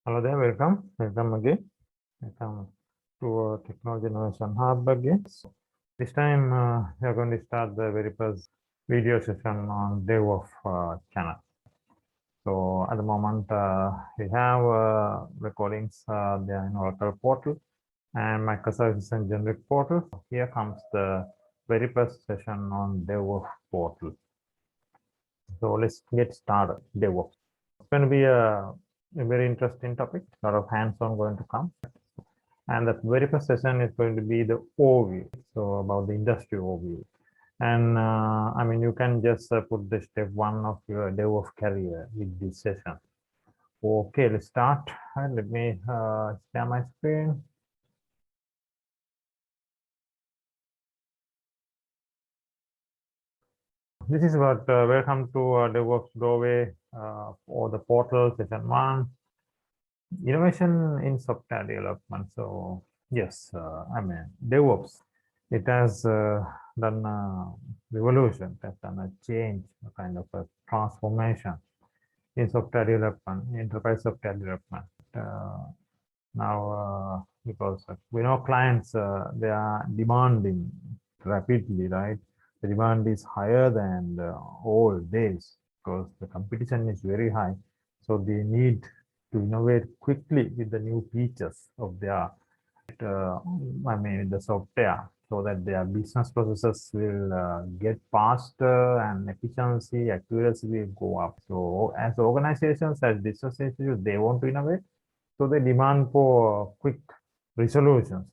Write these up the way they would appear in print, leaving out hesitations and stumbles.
Hello there, welcome again. Welcome to our Technology Innovation Hub again. So this time we are going to start the very first video session on DevOps channel. So at the moment we have recordings they are in Oracle portal and Microservices and generic portal. Here comes the very first session on DevOps portal. So let's get started. DevOps. It's going to be a very interesting topic. A lot of hands-on going to come. And the very first session is going to be the overview. So about the industry overview. And I mean, you can just put the step one of your DevOps career with this session. Okay, let's start. Let me share my screen. This is what welcome to DevOps doorway for the portal session one. Innovation in software development. So yes, I mean DevOps, it has done a revolution, it has done a change, a kind of a transformation in software development, enterprise software development. Now, because we know clients, they are demanding rapidly, right? The demand is higher than the old days because the competition is very high. So they need to innovate quickly with the new features of their, I mean, the software, so that their business processes will get faster and efficiency, accuracy will go up. So as organizations, as business institutes, they want to innovate. So they demand for quick resolutions,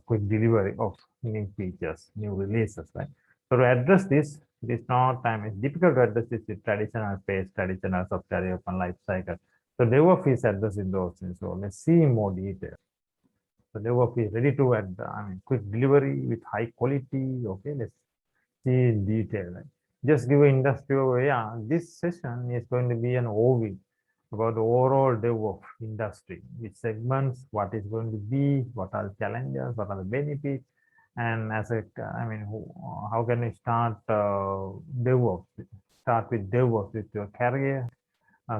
quick delivery of new features, new releases, right? So to address this, it is not, I mean, it's difficult to address this with traditional pace, traditional software development life cycle. So DevOps is addressing those things. So let's see in more detail. So DevOps is ready to add, I mean, quick delivery with high quality. Okay, let's see in detail. Right? Just give an industrial, yeah, this session is going to be an overview about the overall DevOps industry, which segments, what is going to be, what are the challenges, what are the benefits, and as a, I mean, how can you start DevOps? Start with DevOps with your career.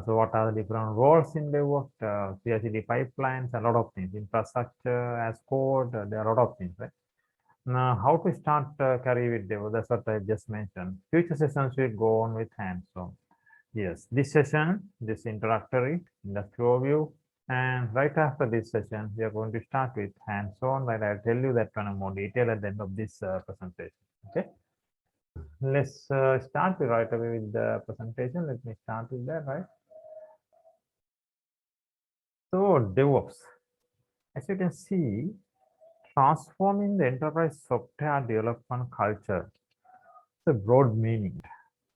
So what are the different roles in DevOps, CI/CD pipelines, a lot of things, infrastructure as code, there are a lot of things, right? Now, how to start career with DevOps, that's what I just mentioned. Future sessions will go on with hands-on. Yes, this session, this introductory, industry overview, and right after this session, we are going to start with hands-on, right? I'll tell you that in more detail at the end of this presentation, okay? Let's start right away with the presentation. Let me start with that, right? So DevOps, as you can see, transforming the enterprise software development culture. It's a broad meaning.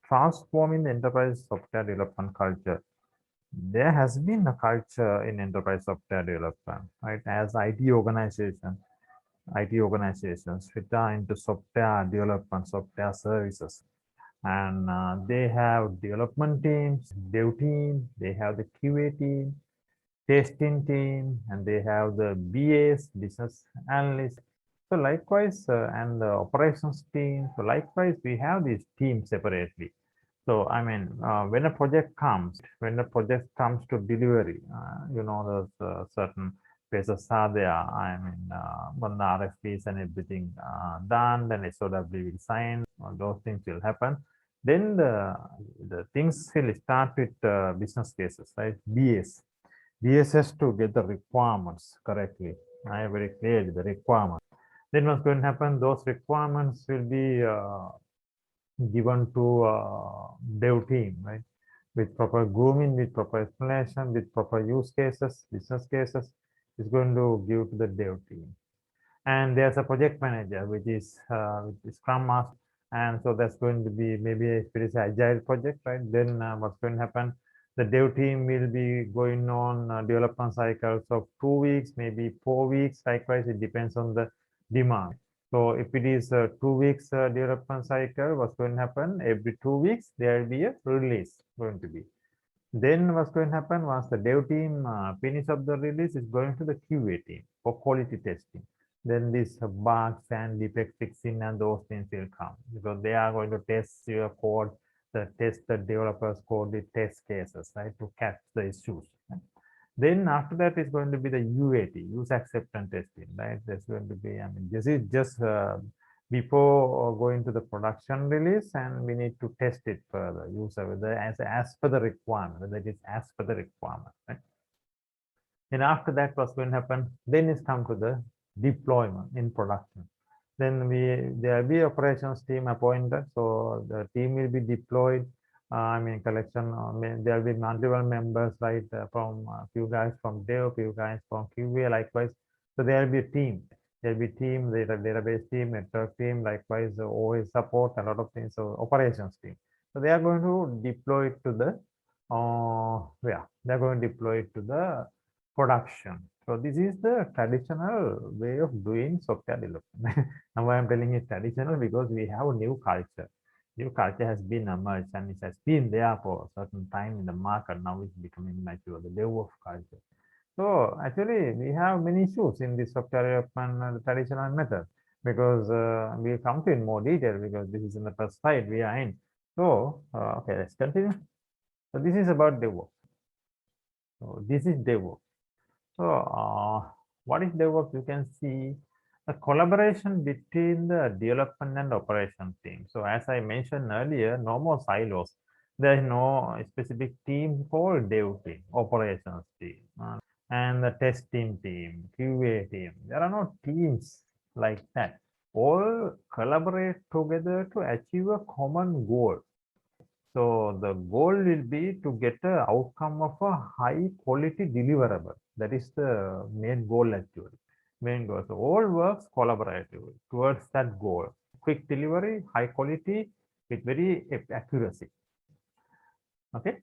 Transforming the enterprise software development culture. There has been a culture in enterprise software development, right? As IT organizations fit into software development, software services, and they have development teams, dev team, they have the QA team, testing team, and they have the BAs, business analysts. So likewise, and the operations team. So likewise, we have these teams separately. So I mean, when a project comes to delivery, you know, there's certain phases are there. I mean, when the RFPs and everything done, then SOW will sign. Those things will happen. Then the things will start with business cases, right? BS has to get the requirements correctly. I am very clear with the requirements. Then what's going to happen? Those requirements will be given to dev team, right? With proper grooming, with proper explanation, with proper use cases, business cases, is going to give to the dev team. And there's a project manager, which is Scrum Master. And so that's going to be maybe if it is agile project, right? Then what's going to happen? The dev team will be going on development cycles of 2 weeks, maybe 4 weeks. Likewise, it depends on the demand. So if it is a 2 weeks development cycle, what's going to happen? Every 2 weeks, there will be a release going to be. Then what's going to happen once the dev team finish up the release is going to the QA team for quality testing. Then these bugs and defect fixing and those things will come because they are going to test your code, test the developer's code with test cases, right, to catch the issues. Right? Then after that is going to be the UAT, user acceptance testing, right? That's going to be, I mean, this is just before going to the production release, and we need to test it further, user whether as per the requirement, whether it is as per the requirement, right? And after that, what's going to happen? Then it's come to the deployment in production. Then there will be operations team appointed, so the team will be deployed. I mean, collection. There will be multiple members, right? From a few guys from Dev, few guys from QA, likewise. So there will be a team. There will be team, the database team, network team, likewise, OS support, a lot of things. So operations team. So they are going to deploy it to the, they're going to deploy it to the production. So this is the traditional way of doing software development. Now I am telling it traditional because we have a new culture. New culture has been emerged and it has been there for a certain time in the market. Now it's becoming mature, the DevOps culture. So actually we have many issues in this software development traditional method, because we'll come to in more detail because this is in the first slide we are in. So, okay, let's continue. So this is about DevOps. So this is DevOps. So what is DevOps? You can see a collaboration between the development and operation team. So as I mentioned earlier, no more silos. There is no specific team called dev team, operations team, and the testing team, QA team. There are no teams like that. All collaborate together to achieve a common goal. So the goal will be to get an outcome of a high quality deliverable. That is the main goal actually. Main goal. So all works collaboratively towards that goal. Quick delivery, high quality with very accuracy. Okay.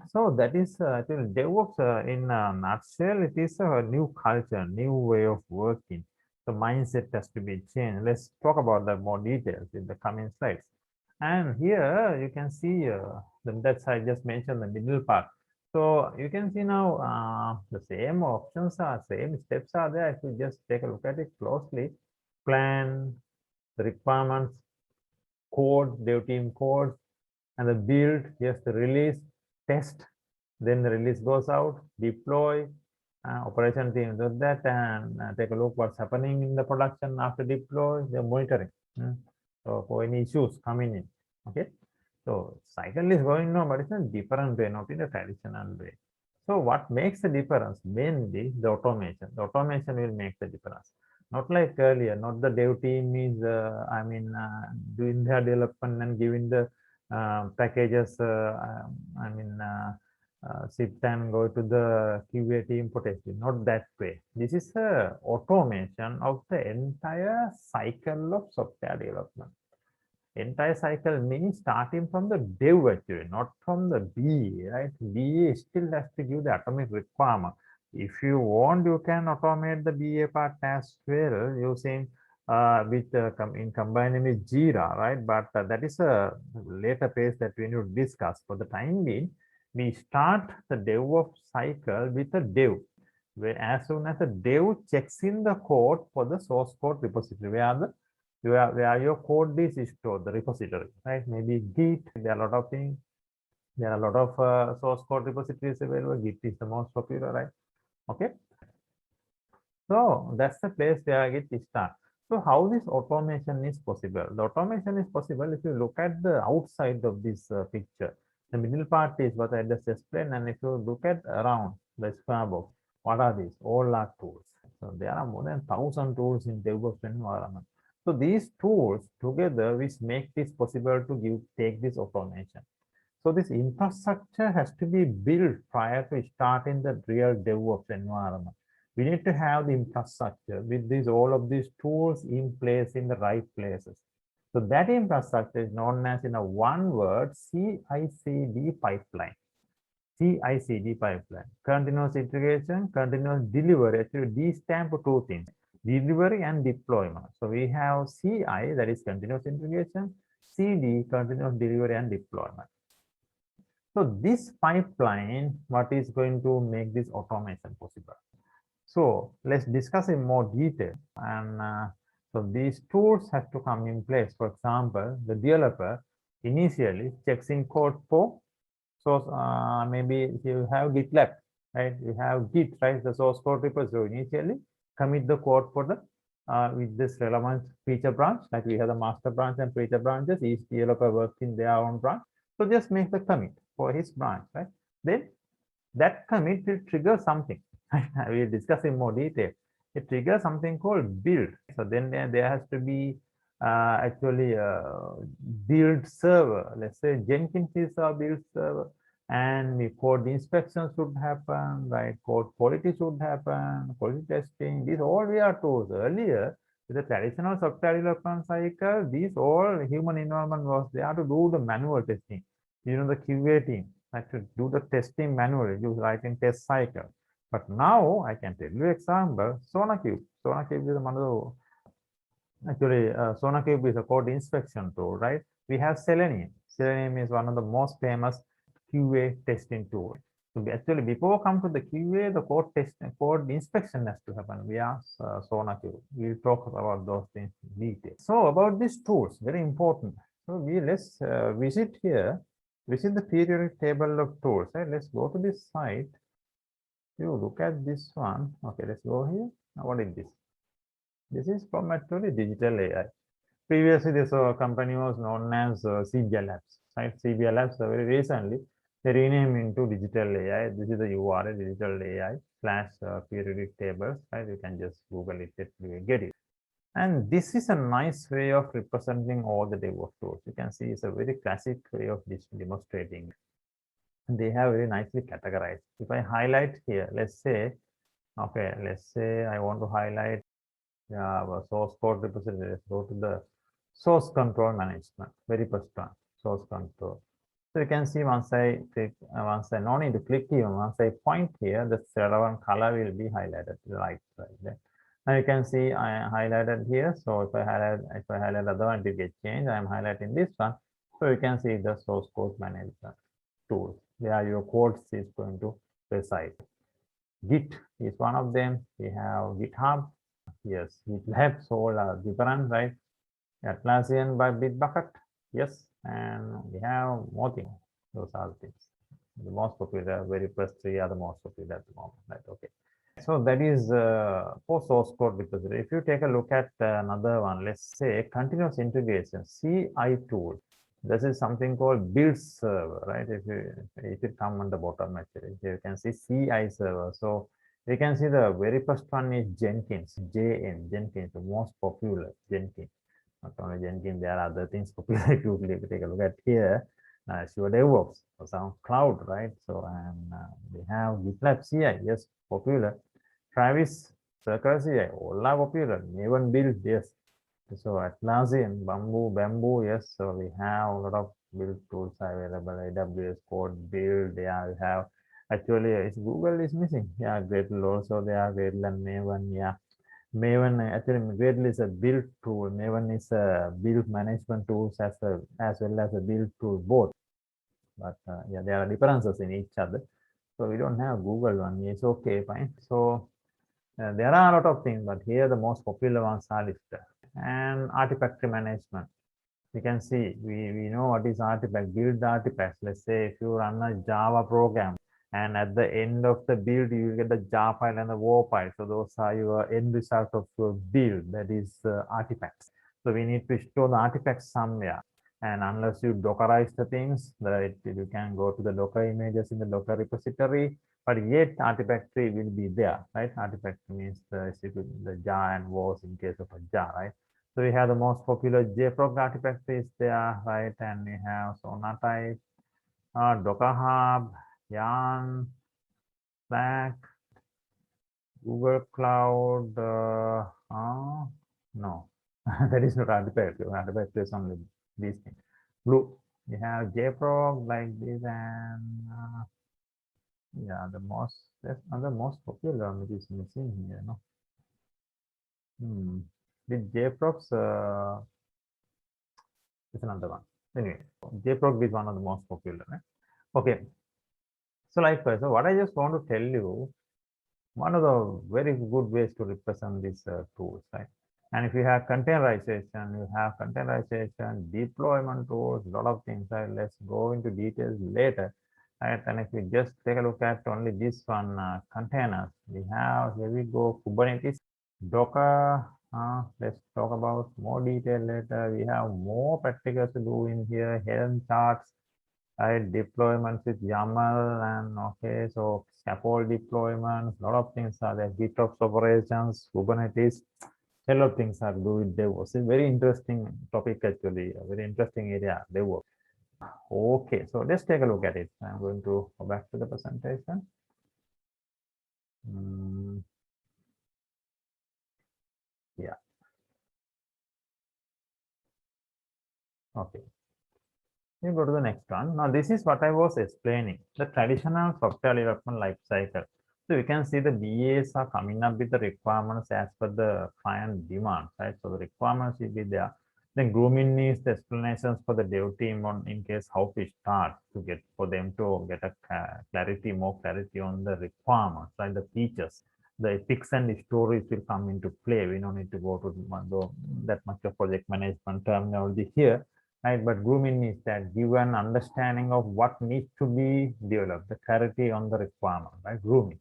So that is actually DevOps in a nutshell. It is a new culture, new way of working. The mindset has to be changed. Let's talk about that more details in the coming slides. And here you can see that's I just mentioned the middle part. So you can see now the same options are same steps are there. If you just take a look at it closely, plan, the requirements, code, dev team code, and the build, yes, the release, test, then the release goes out, deploy, operation team does that, and take a look what's happening in the production after deploy, the monitoring. So for any issues coming in, okay. So cycle is going on, but it's a different way, not in a traditional way. So what makes the difference? Mainly the automation. The automation will make the difference. Not like earlier, not the dev team is, doing their development and giving the packages, sit and go to the QA team for testing. Not that way. This is a automation of the entire cycle of software development. Entire cycle means starting from the dev actually, not from the BA, right? BA still has to give the atomic requirement. If you want, you can automate the BA part as well using in combining with Jira, right? But that is a later phase that we need to discuss. For the time being, we start the DevOps cycle with a dev, where as soon as the dev checks in the code for the source code repository, where your code is stored, the repository, right? Maybe Git, there are a lot of things. There are a lot of source code repositories available. Git is the most popular, right? Okay. So that's the place where Git starts. So how this automation is possible? The automation is possible if you look at the outside of this picture. The middle part is what I just explained, and if you look at around the square box, what are these? All are tools. So there are more than 1,000 tools in DevOps environment. So these tools together which make this possible to take this automation. So this infrastructure has to be built prior to starting the real DevOps environment. We need to have the infrastructure with all of these tools in place in the right places. So that infrastructure is known as, in a one word, CI/CD pipeline. CI/CD pipeline, continuous integration, continuous delivery. Actually, these stand for two things: delivery and deployment. So we have CI, that is continuous integration, CD, continuous delivery and deployment. So this pipeline, what is going to make this automation possible? So let's discuss in more detail. And so these tools have to come in place. For example, the developer initially checks in code for, so maybe you have GitLab. right? We have Git, right? The source code repository. Initially, commit the code for the with this relevant feature branch. Like we have the master branch and feature branches. Each developer works in their own branch. So just make the commit for his branch, right? Then that commit will trigger something. We'll discuss in more detail. It triggers something called build. So then there has to be actually a build server. Let's say Jenkins is our build server, and the code inspection should happen, right? Code quality should happen, quality testing. These all we are tools. Earlier, with the traditional software development cycle, these all human involvement was there to do the manual testing. The QA team had to do the testing manually, you writing test cycle. But now I can tell you example, SonarQube. SonarQube is another. Actually, SonarQube is a code inspection tool, right? We have Selenium. Selenium is one of the most famous QA testing tool. So actually, before come to the QA, the code code inspection has to happen via SonarQube. We'll talk about those things in detail. So about these tools, very important. So let's visit here. Visit the periodic table of tools. Right? Let's go to this site. You look at this one. Okay, let's go here. Now, what is this? This is from actually digital AI. Previously, this company was known as CBA Labs. Right? CBA Labs very recently they renamed into digital AI. This is the URL digital AI / periodic tables. Right? You can just Google it, get it. And this is a nice way of representing all the DevOps tools. You can see it's a very classic way of demonstrating. And they have very nicely categorized. If I highlight here, let's say I want to highlight source code repository. Let's go to the source control management, very first one, source control. So you can see once I click, once I no need to click even, once I point here, the relevant color will be highlighted to the right side there. Now you can see I highlighted here. So if I highlight other one, it will get changed. I am highlighting this one. So you can see the source code management tool. Where your code is going to reside. Git is one of them. We have GitHub. Yes, GitLab, so all are different, right? Atlassian by Bitbucket. Yes, and we have more things. Those are the things. The most popular, very first three are the most popular at the moment, right? Okay. So that is for source code repository. If you take a look at another one, let's say continuous integration, CI tool. This is something called build server, right? If you come on the bottom, actually, you can see CI server. So you can see the very first one is Jenkins, Jenkins, the most popular Jenkins. Not only Jenkins, there are other things popular. If you take a look at here, Sure DevOps, or some cloud, right? So, and we have GitLab CI, yes, popular. Travis Circle CI, all are popular. Maven build, yes. So Atlassian, Bamboo, yes. So we have a lot of build tools available. AWS code build. Yeah, we have actually Google is missing. Yeah, Gradle also they are Gradle and Maven. Yeah, Maven actually Gradle is a build tool. Maven is a build management tools as well as a build tool both. But yeah, there are differences in each other. So we don't have Google one. It's okay, fine. So there are a lot of things, but here the most popular ones are listed. And artifact management. You can see we know what is artifact, build artifacts. Let's say if you run a Java program and at the end of the build you get the jar file and the war file. So those are your end result of your build, that is artifacts. So we need to store the artifacts somewhere. And unless you dockerize the things, you can go to the Docker images in the Docker repository, but yet artifact tree will be there, right? Artifact means the jar and wars in case of a jar, right? So we have the most popular JFrog artifact is there, right? And we have Sonatype, Docker Hub, Yarn, Slack, Google Cloud. No, that is not artifact. Artifact is only these things. Blue, we have JFrog like this, and yeah, that's not the most popular one which is missing here, no? With JFrog's it's another one. Anyway, JFrog is one of the most popular, right? Okay. So likewise, so what I just want to tell you, one of the very good ways to represent these tools, right? And if you have containerization, deployment tools, a lot of things, right? Let's go into details later. right? And if we just take a look at only this one, containers, we have, here we go, Kubernetes, Docker. Let's talk about more detail later. We have more practical to do in here, Helm charts, right? Deployments with YAML, and okay, so scaffold deployments, a lot of things are there, GitOps operations, Kubernetes, a lot of things are to do with DevOps. It's a very interesting topic actually, a very interesting area, DevOps. Okay, so let's take a look at it. I'm going to go back to the presentation. Yeah. Okay. You go to the next one. Now, this is what I was explaining, the traditional software development life cycle. So you can see the BAs are coming up with the requirements as per the client demand, right? So the requirements will be there. Then grooming needs the explanations for the dev team on in case how to start to get for them to get a clarity, more clarity on the requirements, right? The features, the epics and the stories will come into play. We don't need to go to that much of project management terminology here, right? But grooming is that give an understanding of what needs to be developed, the clarity on the requirement, right? Grooming.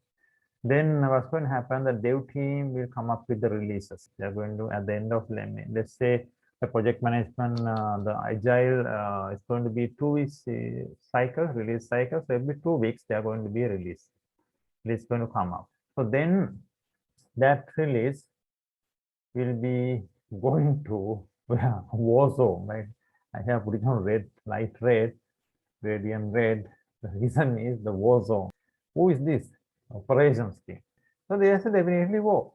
Then what's going to happen, the dev team will come up with the releases. They're going to, at the end of, let's say, the project management, the agile is going to be 2 weeks cycle, release cycle. So every 2 weeks, they're going to be released. It's going to come up. So then that release will be going to war zone, right? I have put it on red, light red, radium red. The reason is the war zone. Who is this? Operations team. So there's a definitely war.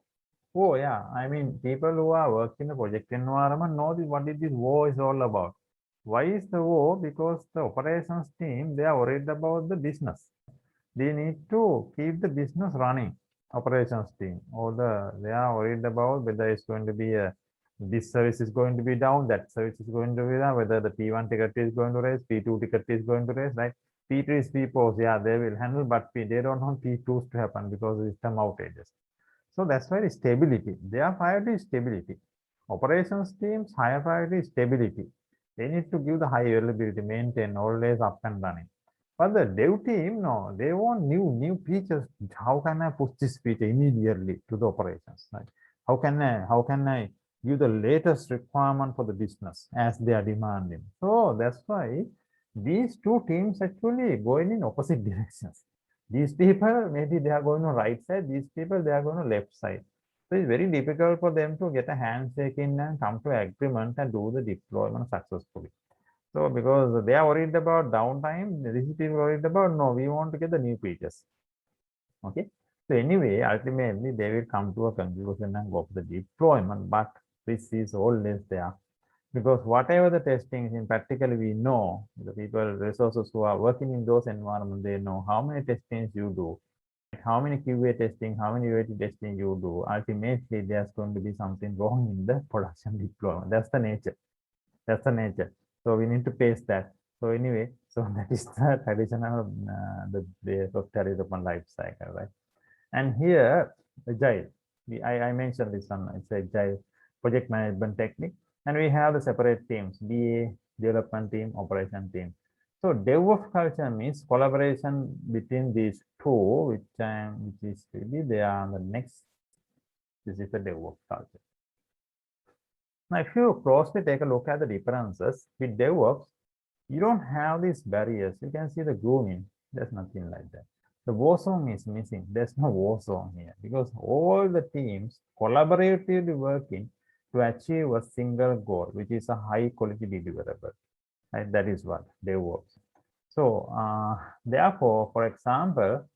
Oh yeah, I mean, people who are working in the project environment know what this war is all about. Why is the war? Because the operations team, they are worried about the business. They need to keep the business running, operations team, or they are worried about whether it's going to be a this service is going to be down, that service is going to be down, whether the P1 ticket is going to raise, P2 ticket is going to raise, right? P3 P4s, yeah, they will handle, but they don't want P2s to happen because of system outages. So that's why stability. Their priority is stability. Operations teams, higher priority is stability. They need to give the high availability, maintain, always up and running. But the dev team, no, they want new features. How can I push this feature immediately to the operations? Right? How can I give the latest requirement for the business as they are demanding? So that's why these two teams actually going in opposite directions. These people, maybe they are going to right side, these people, they are going to left side. So it's very difficult for them to get a handshake in and come to agreement and do the deployment successfully. So because they are worried about downtime, these people worried about, no, we want to get the new features. Okay. So anyway, ultimately they will come to a conclusion and go for the deployment, but this is always there. Because whatever the testing in practically we know, the people, resources who are working in those environments, they know how many testings you do, how many QA testing, how many UAT testing you do. Ultimately, there's going to be something wrong in the production deployment. That's the nature. That's the nature. So we need to pace that. So anyway, so that is the traditional the software development life cycle, right? And here, agile. I mentioned this one. It's agile project management technique, and we have the separate teams: BA, development team, operation team. So DevOps culture means collaboration between these two, which is really they are on the next. This is the DevOps culture. Now, if you closely take a look at the differences with DevOps, you don't have these barriers. You can see the grooming. There's nothing like that. The war zone is missing. There's no war zone here because all the teams collaboratively working to achieve a single goal, which is a high quality deliverable. Right? That is what DevOps. So therefore, for example,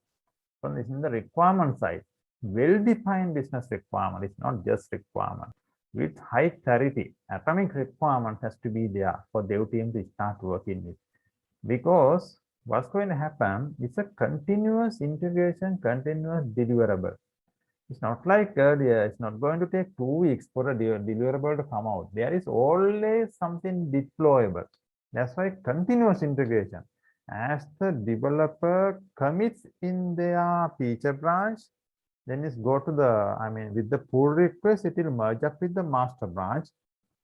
from this in the requirement side, well-defined business requirement is not just requirement. With high clarity, atomic requirement has to be there for dev team to start working with. Because what's going to happen is a continuous integration, continuous deliverable. It's not like earlier, it's not going to take 2 weeks for a deliverable to come out. There is always something deployable. That's why continuous integration. As the developer commits in their feature branch, then it's go to the, with the pull request, it will merge up with the master branch.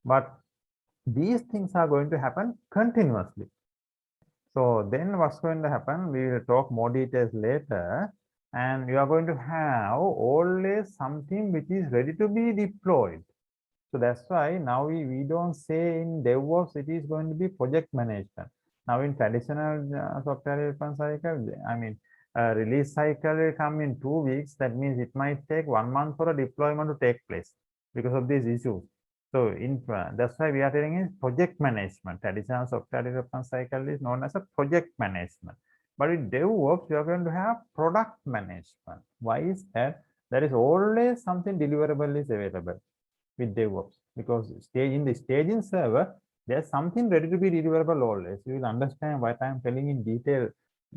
But these things are going to happen continuously. So then what's going to happen? We will talk more details later, and you are going to have always something which is ready to be deployed. So that's why now we don't say in DevOps it is going to be project management. Now in traditional software development cycle, I mean release cycle will come in 2 weeks. That means it might take 1 month for a deployment to take place because of these issues. So in that's why we are telling is project management. Traditional software development cycle is known as a project management. But in DevOps, you are going to have product management. Why is that? There is always something deliverable is available with DevOps, because in the staging server, there's something ready to be deliverable always. You will understand what I'm telling in detail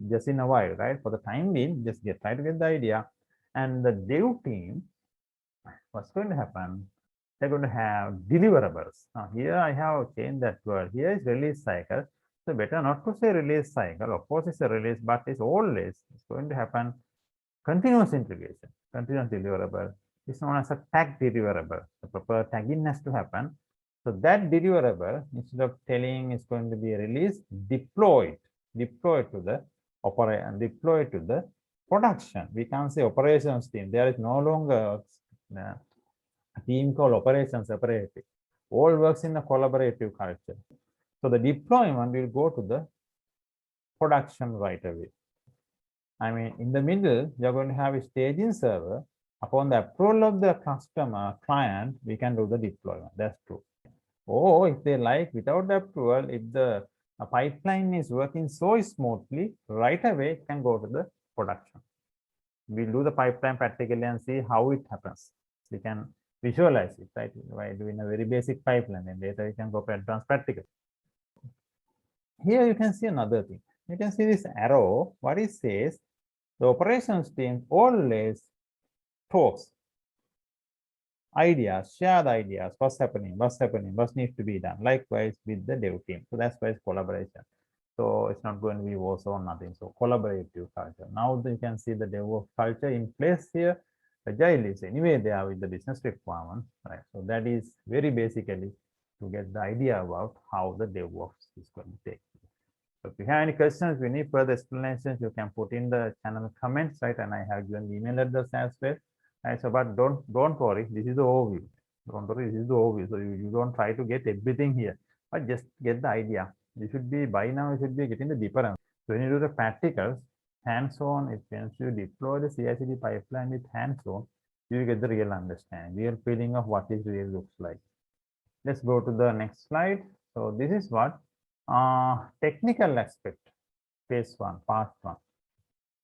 just in a while, right? For the time being, just try to get the idea. And the dev team, what's going to happen? They're going to have deliverables. Now here I have changed that word. Here is release cycle. So better not to say release cycle. Of course, it's a release, but it's going to happen continuous integration, continuous deliverable. It's known as a tag deliverable. The proper tagging has to happen. So that deliverable, instead of telling it's going to be released, deployed to the deployed to the production. We can't say operations team. There is no longer a team called operations separately. All works in a collaborative culture. So the deployment will go to the production right away. I mean, in the middle, you're going to have a staging server. Upon the approval of the customer client, we can do the deployment. That's true. Or if they like, without the approval, if the pipeline is working so smoothly, right away it can go to the production. We'll do the pipeline practically and see how it happens. We can visualize it, right? By doing a very basic pipeline, and later we can go to advanced practical. Here you can see another thing. You can see this arrow. What it says, the operations team always talks, ideas, share the ideas, what's happening, what needs to be done. Likewise with the dev team. So that's why it's collaboration. So it's not going to be also or nothing. So collaborative culture. Now you can see the DevOps culture in place here. Agile is anyway there with the business requirement, right? So that is very basically to get the idea about how the DevOps is going to take. So if you have any questions, we need further explanations, you can put in the channel comments, right? And I have given the email address as well. Right? So, but don't worry, this is the overview. Don't worry, this is the overview. So you don't try to get everything here, but just get the idea. You should be by now, you should be getting the difference. So when you do the practicals, hands-on, if you deploy the CI/CD pipeline with hands-on, you will get the real understanding, real feeling of what it really looks like. Let's go to the next slide. So this is what technical aspect, phase 1, part 1.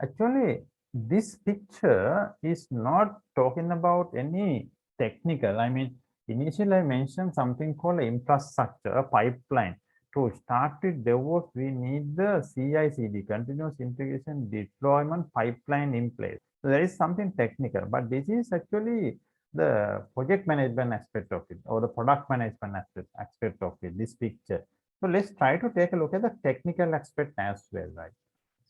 Actually, this picture is not talking about any technical. I mean, initially I mentioned something called infrastructure, a pipeline. To start with DevOps, we need the CI/CD, continuous integration deployment pipeline in place. So there is something technical, but this is actually the project management aspect of it, or the product management aspect of it, this picture. So let's try to take a look at the technical aspect as well, right?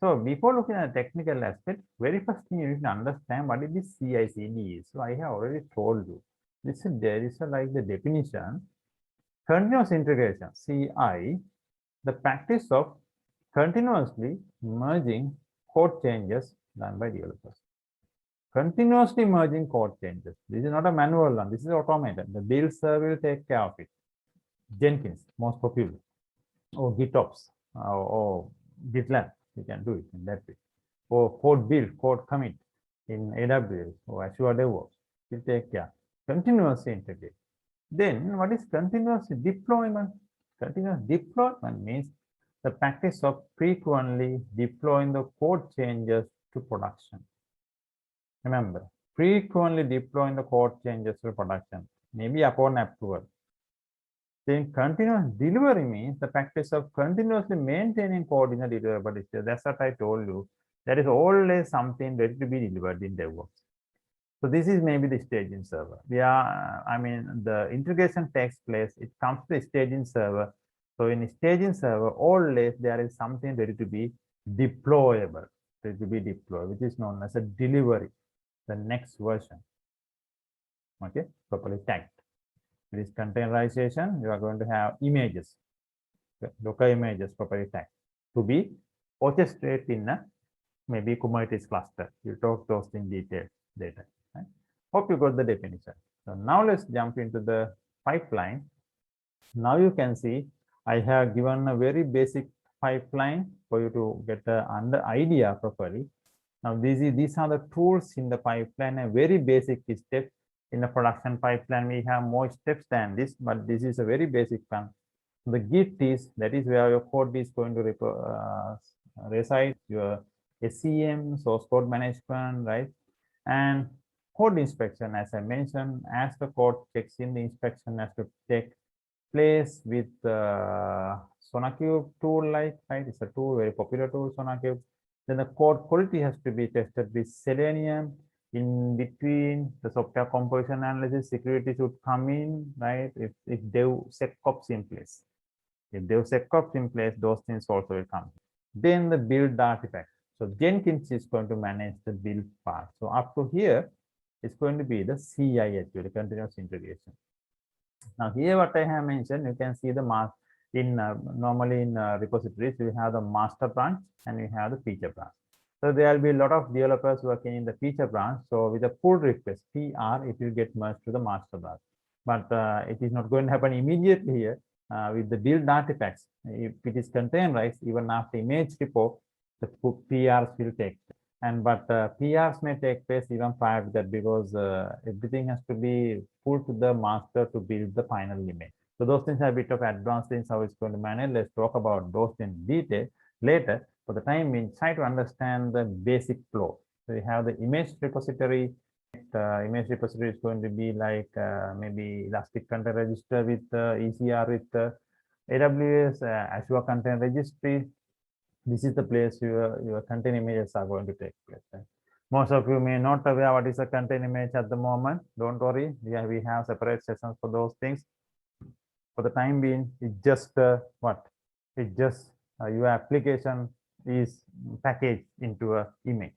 So before looking at the technical aspect, very first thing you need to understand what is this CI/CD is. So I have already told you. There is like the definition. Continuous integration, CI, the practice of continuously merging code changes done by developers. Continuously merging code changes. This is not a manual one. This is automated. The build server will take care of it. Jenkins, most popular, or GitOps, or GitLab. You can do it in that way. Or code build, code commit in AWS or Azure DevOps. Will take care. Continuously integrate. Then what is continuous deployment? Continuous deployment means the practice of frequently deploying the code changes to production. Remember, frequently deploying the code changes to production, maybe upon approval. Then continuous delivery means the practice of continuously maintaining code in a deliverable state. That's what I told you. There is always something ready to be delivered in DevOps. So this is maybe the staging server. The integration takes place. It comes to the staging server. So in staging server, always there is something ready to be deployable, ready to be deployed, which is known as a delivery, the next version. Okay, properly tagged. This containerization, you are going to have images, Docker images properly tagged. to be orchestrated in a maybe Kubernetes cluster. We'll talk those in detail later. Right? Hope you got the definition. So now let's jump into the pipeline. Now you can see I have given a very basic pipeline for you to get the idea properly. Now these are the tools in the pipeline, a very basic step. In the production pipeline, we have more steps than this, but this is a very basic one. The Git is, that is where your code is going to reside, your SCM, source code management, right? And code inspection, as I mentioned, as the code checks in, the inspection has to take place with SonarQube tool, right? It's a tool, very popular tool, SonarQube. Then the code quality has to be tested with Selenium. In between, the software composition analysis, security should come in, right? If DevSecOps in place. If DevSecOps in place, those things also will come. Then the build artifact. So Jenkins is going to manage the build part. So up to here, it's going to be the CI, actually, continuous integration. Now here, what I have mentioned, you can see the normally in repositories, we have the master branch and we have the feature branch. So there will be a lot of developers working in the feature branch. So with a pull request, PR, it will get merged to the master branch. But it is not going to happen immediately here with the build artifacts. If it is containerized, even after image repo, the PRs will take. But PRs may take place even prior to that, because everything has to be pulled to the master to build the final image. So those things are a bit of advanced things, how it's going to manage. Let's talk about those in detail later. For the time being, try to understand the basic flow. So we have the image repository. Image repository is going to be like maybe Elastic Container Register with ECR with AWS, Azure Container Registry. This is the place your container images are going to take place. Right? Most of you may not aware what is a container image at the moment. Don't worry, we have separate sessions for those things. For the time being, it's just your application is packaged into an image.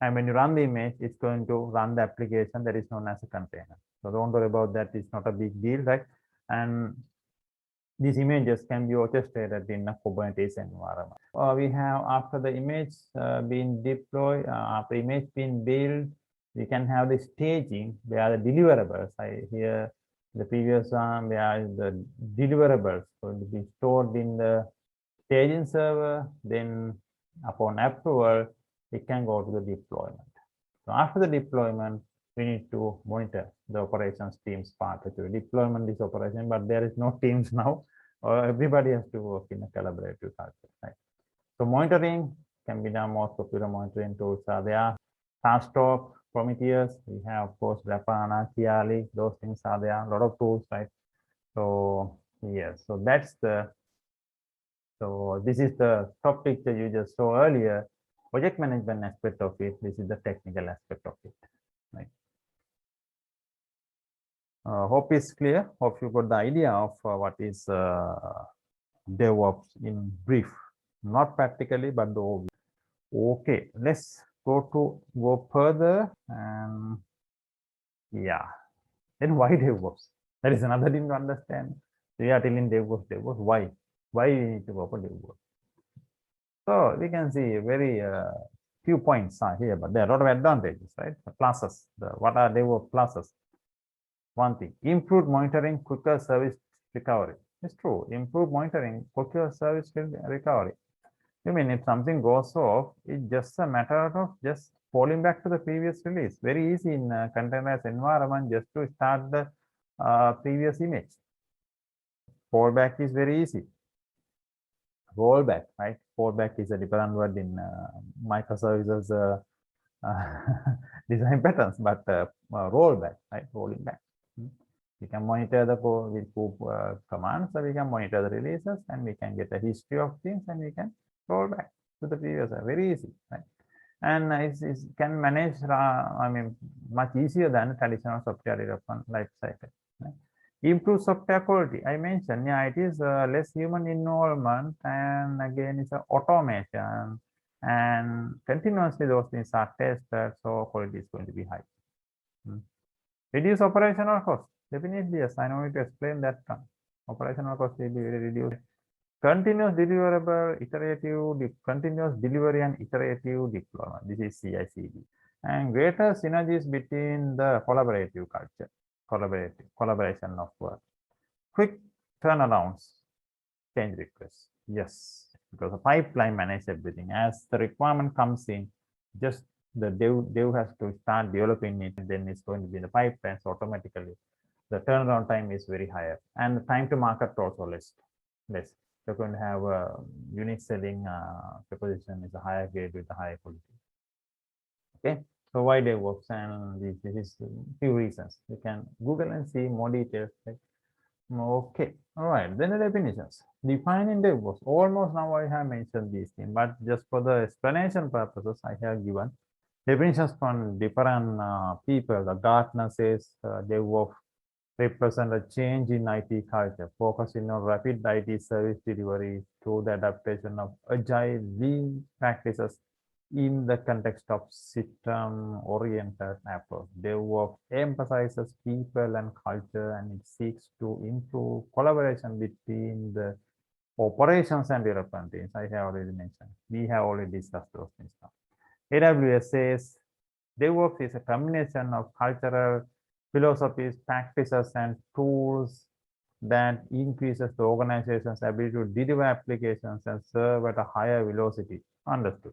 And when you run the image, it's going to run the application that is known as a container. So don't worry about that. It's not a big deal, right? And these images can be orchestrated in a Kubernetes environment. We have, after the image being deployed, after image being built, we can have the staging. They are the deliverables. Here, the previous one, there is the deliverables going to be stored in the staging server. Then upon approval, it can go to the deployment. So after the deployment, we need to monitor the operations teams part. Actually, deployment is operation, but there is no teams now. Everybody has to work in a collaborative culture, right? So monitoring can be done. Most popular monitoring tools are there. Tasktalk, Prometheus. We have, of course, Grafana, Kiali. Those things are there. A lot of tools, right? So yes, so that's the. So this is the top picture you just saw earlier. Project management aspect of it. This is the technical aspect of it, right? Hope is clear. Hope you got the idea of what is DevOps in brief, not practically, but the overview. Okay, let's go further. And yeah, then why DevOps? That is another thing to understand. We are telling DevOps. Why we need to go for DevOps? So we can see very few points are here, but there are a lot of advantages, right? The pluses. What are DevOps pluses? One thing, improved monitoring, quicker service recovery. It's true. Improved monitoring, quicker service recovery. You mean if something goes off, it's just a matter of just falling back to the previous release. Very easy in a containerized environment just to start the previous image. Fallback is very easy. Rollback, right? Fallback is a different word in microservices design patterns, but rollback, right? Rolling back. We can monitor the code with commands, so we can monitor the releases and we can get a history of things and we can roll back to the previous. Very easy, right? And it can manage, much easier than traditional software development life cycle. Right? Improve software quality. I mentioned, yeah, it is less human involvement, and again, it's an automation, and continuously those things are tested, so quality is going to be high. Reduce operational cost. Definitely, yes. I know to explain that. Operational cost will be reduced. continuous deliverable, continuous delivery and iterative deployment. This is CI/CD. And greater synergies between the collaborative culture, collaboration of work. Quick turnarounds, change requests. Yes, because the pipeline manages everything. As the requirement comes in, just the dev has to start developing it, and then it's going to be in the pipelines automatically. The turnaround time is very higher, and the time to market also less. You're going to have a unique selling proposition is a higher grade with a higher quality. Okay, so why DevOps? And this is few reasons. You can Google and see more details. Right? Okay, all right. Then the definitions. Defining DevOps. Almost now I have mentioned these things, but just for the explanation purposes, I have given definitions from different people. The Gartner says DevOps represent a change in IT culture, focusing on rapid IT service delivery through the adaptation of agile lean practices in the context of system-oriented approach. DevOps emphasizes people and culture, and it seeks to improve collaboration between the operations and development teams. I have already mentioned. We have already discussed those things now. AWS says DevOps is a combination of cultural philosophies, practices, and tools that increases the organization's ability to deliver applications and serve at a higher velocity. Understood.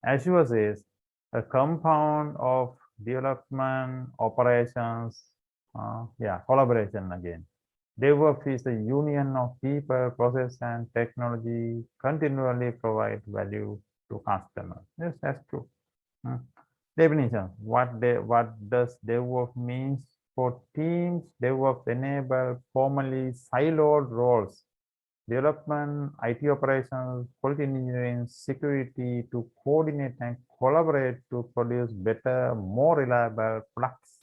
Azure says a compound of development, operations, collaboration again. DevOps is a union of people, process, and technology continually provide value to customers. Yes, that's true. Definition. What does DevOps means for teams? DevOps enable formally siloed roles, development, IT operations, quality engineering, security to coordinate and collaborate to produce better, more reliable products.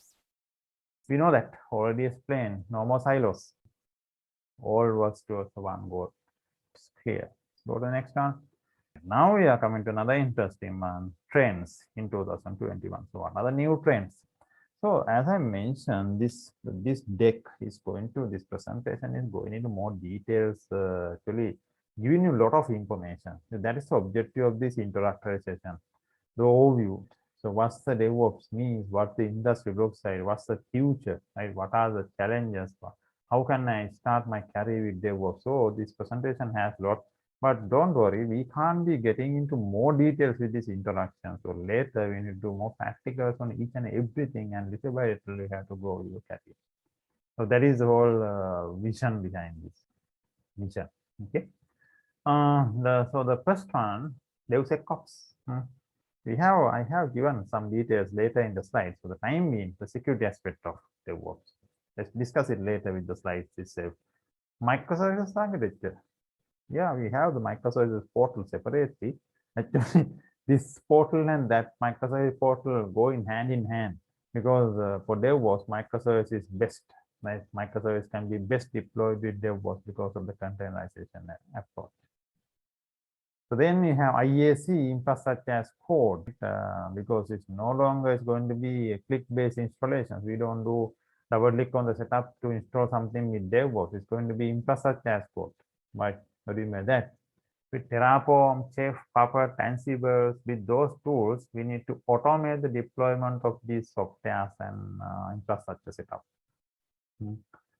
We know that, already explained, no more silos. All works towards one goal. It's clear. Go to the next one. Now we are coming to another interesting trends in 2021. So another new trends. So as I mentioned, this deck is going to, this presentation is going into more details, actually giving you a lot of information. So that is the objective of this introductory session, the overview. So what's the DevOps means, what the industry looks like, what's the future, right? What are the challenges? How can I start my career with DevOps? So this presentation has a lot. But don't worry, we can't be getting into more details with this introduction. So later we need to do more practicals on each and everything, and little by little we have to go look at it. So that is the whole vision behind this vision. Okay. So the first one, DevSecOps. I have given some details later in the slides. So the time being, the security aspect of DevOps. Let's discuss it later with the slides itself. Microservices architecture. Yeah, we have the microservices portal separately. Actually, this portal and that microservice portal go in hand because for DevOps, microservice is best. Microservice can be best deployed with DevOps because of the containerization approach. So then you have IAC, infrastructure as code, because it's no longer is going to be click-based installations. We don't do double click on the setup to install something with DevOps. It's going to be infrastructure as code. Right? What do you mean that? With Terraform, Chef, Puppet, Ansible, with those tools, we need to automate the deployment of these softwares and infrastructure setup.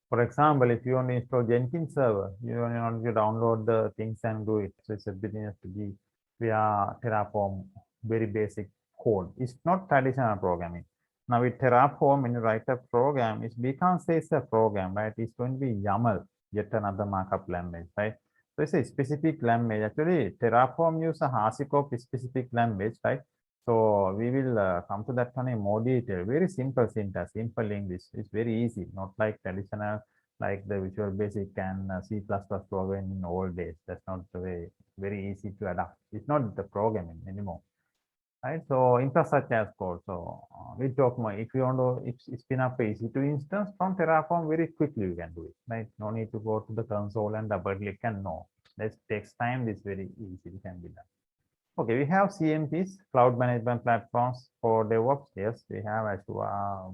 For example, if you want to install Jenkins server, you want to download the things and do it. So it's everything has to be via Terraform, very basic code. It's not traditional programming. Now with Terraform, when you write a program, we can't say it's a program, right? It's going to be YAML, yet another markup language, right? So it's a specific language. Actually, Terraform uses a HashiCorp specific language, right? So we will come to that one in more detail. Very simple syntax, simple English. It's very easy, not like traditional, like the Visual Basic and C++ programming in old days. That's not the way. Very easy to adapt. It's not the programming anymore. Right, so infrastructure as code. So we talk more. If you want to spin up easy to instance from Terraform, very quickly you can do it. Right, no need to go to the console and double click and no. That takes time. This very easy can be done. Okay, we have CMPs, cloud management platforms for DevOps. Yes, we have Azure,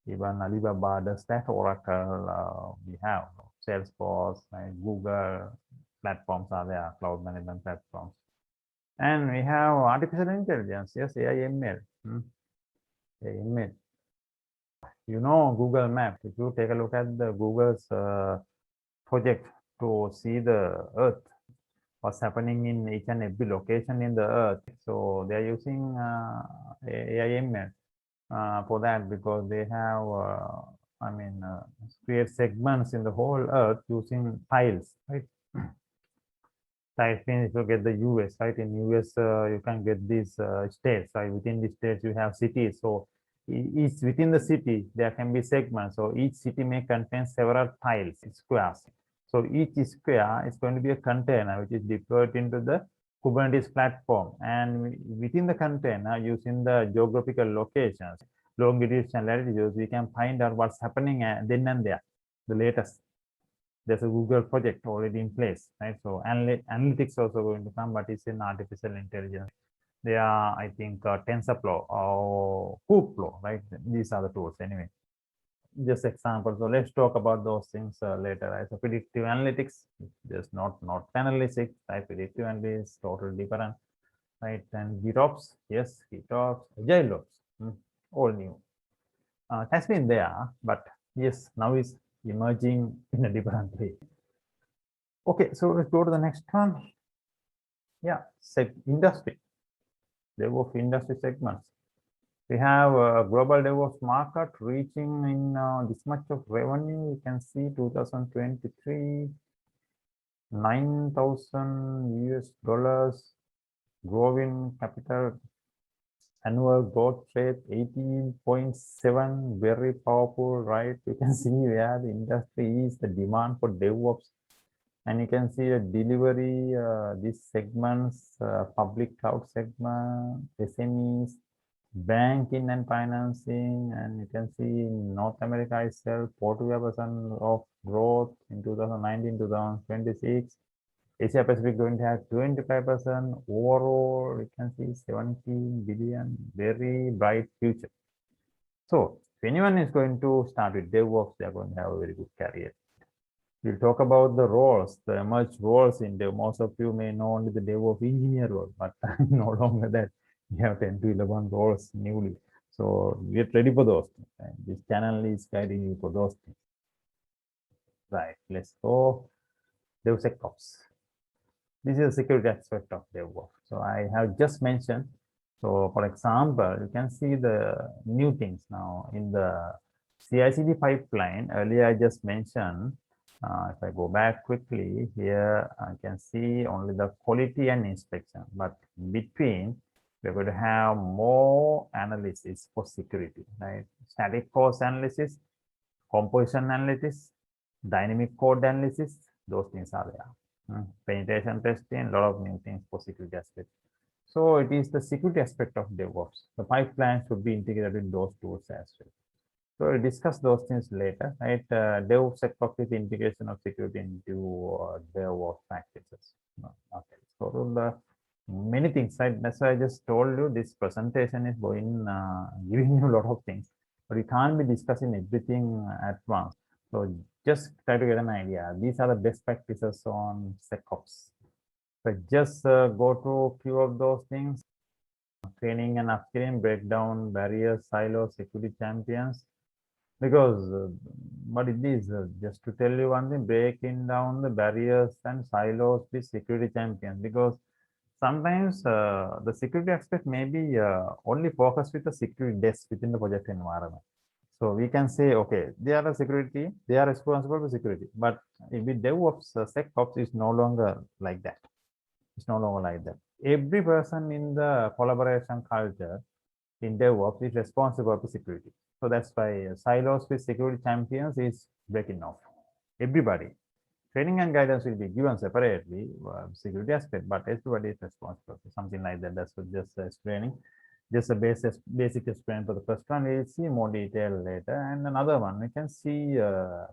even Alibaba does that, Oracle. We have Salesforce, Google, platforms are there, cloud management platforms. And we have artificial intelligence, yes, AI/ML. AI/ML. You know, Google Maps. If you take a look at the Google's project to see the Earth, what's happening in each and every location in the Earth. So they are using AI/ML for that, because they have, create segments in the whole Earth using tiles, right? Tiles means if you get the US, right? In US, you can get these states, right? Within the states, you have cities. So each within the city, there can be segments. So each city may contain several tiles, squares. So each square is going to be a container which is deployed into the Kubernetes platform. And within the container, using the geographical locations, longitudes and latitudes, we can find out what's happening then and there, the latest. There's a Google project already in place, right? So analytics also going to come, but it's in artificial intelligence. They are, I think, TensorFlow or Kubeflow, right? These are the tools anyway. Just examples. So let's talk about those things later. Right? So predictive analytics, just not analytics, right? Predictive analytics, totally different, right? And DevOps, yes, DevOps, Agile Ops, all new. It has been there, but yes, now is emerging in a different way. Okay, so let's go to the next one. Yeah, industry. DevOps industry segments. We have a global DevOps market reaching in this much of revenue. You can see 2023, $9,000 US, growing capital annual growth rate 18.7, very powerful, right? You can see where the industry is, the demand for DevOps, and you can see the delivery, these segments, public cloud segment, SMEs, banking and financing, and you can see in North America itself, 45% of growth in 2019, 2026. Asia Pacific going to have 25%. Overall, you can see 17 billion, very bright future. So if anyone is going to start with DevOps, they're going to have a very good career. We'll talk about the roles, the emerged roles in Dev. Most of you may know only the DevOps engineer role, but no longer that. We have 10 to 11 roles newly. So get ready for those things. And this channel is guiding you for those things. Right, let's go. DevSecOps. This is the security aspect of DevOps. So I have just mentioned. So for example, you can see the new things now in the CI/CD pipeline. Earlier I just mentioned, if I go back quickly here, I can see only the quality and inspection, but between we're going to have more analysis for security, right? Static cost analysis, composition analysis, dynamic code analysis, those things are there. Penetration testing, a lot of new things for security aspect. So it is the security aspect of DevOps. The pipeline should be integrated in those tools as well. So we'll discuss those things later, right? DevSecOps is the integration of security into DevOps practices. Okay, so the many things, right? That's why I just told you this presentation is going giving you a lot of things, but we can't be discussing everything at once. So just try to get an idea. These are the best practices on SecOps. So just go through a few of those things. Training and upskilling, break down barriers, silos, security champions. Because what it is, just to tell you one thing, breaking down the barriers and silos with security champions. Because sometimes the security aspect may be only focused with the security desk within the project environment. So we can say, okay, they are a security, they are responsible for security. But with DevOps, SecOps is no longer like that. It's no longer like that. Every person in the collaboration culture in DevOps is responsible for security. So that's why silos with security champions is breaking off. Everybody. Training and guidance will be given separately, security aspect, but everybody is responsible for something like that. That's what just explaining. Just a basic explain for the first one. We'll see more detail later. And another one, we can see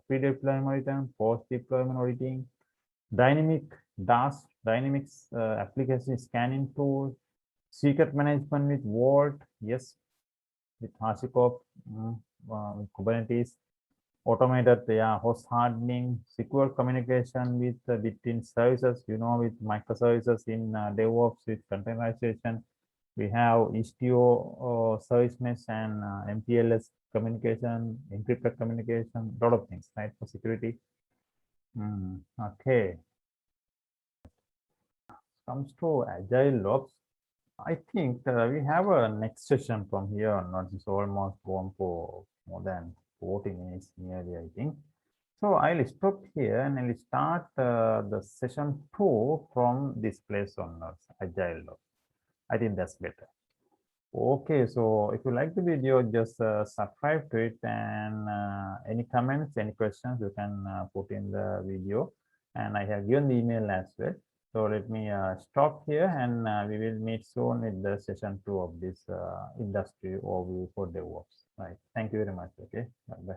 pre-deployment auditing, post-deployment auditing, dynamic DAS, dynamics application scanning tool, secret management with Vault, yes, with HashiCorp, with Kubernetes, automated host hardening, secure communication with between services, with microservices in DevOps, with containerization. We have Istio service mesh and MPLS communication, encrypted communication, a lot of things, right, for security. Okay. Comes to agile ops, I think we have a next session from here on. It's almost gone for more than 40 minutes nearly, I think. So I'll stop here and I'll start the session 2 from this place onwards, agile ops. I think that's better. Okay, so if you like the video, just subscribe to it, and any comments, any questions, you can put in the video, and I have given the email as well. So let me stop here, and we will meet soon with the session 2 of this industry overview for DevOps. Right. Thank you very much. Okay. Bye.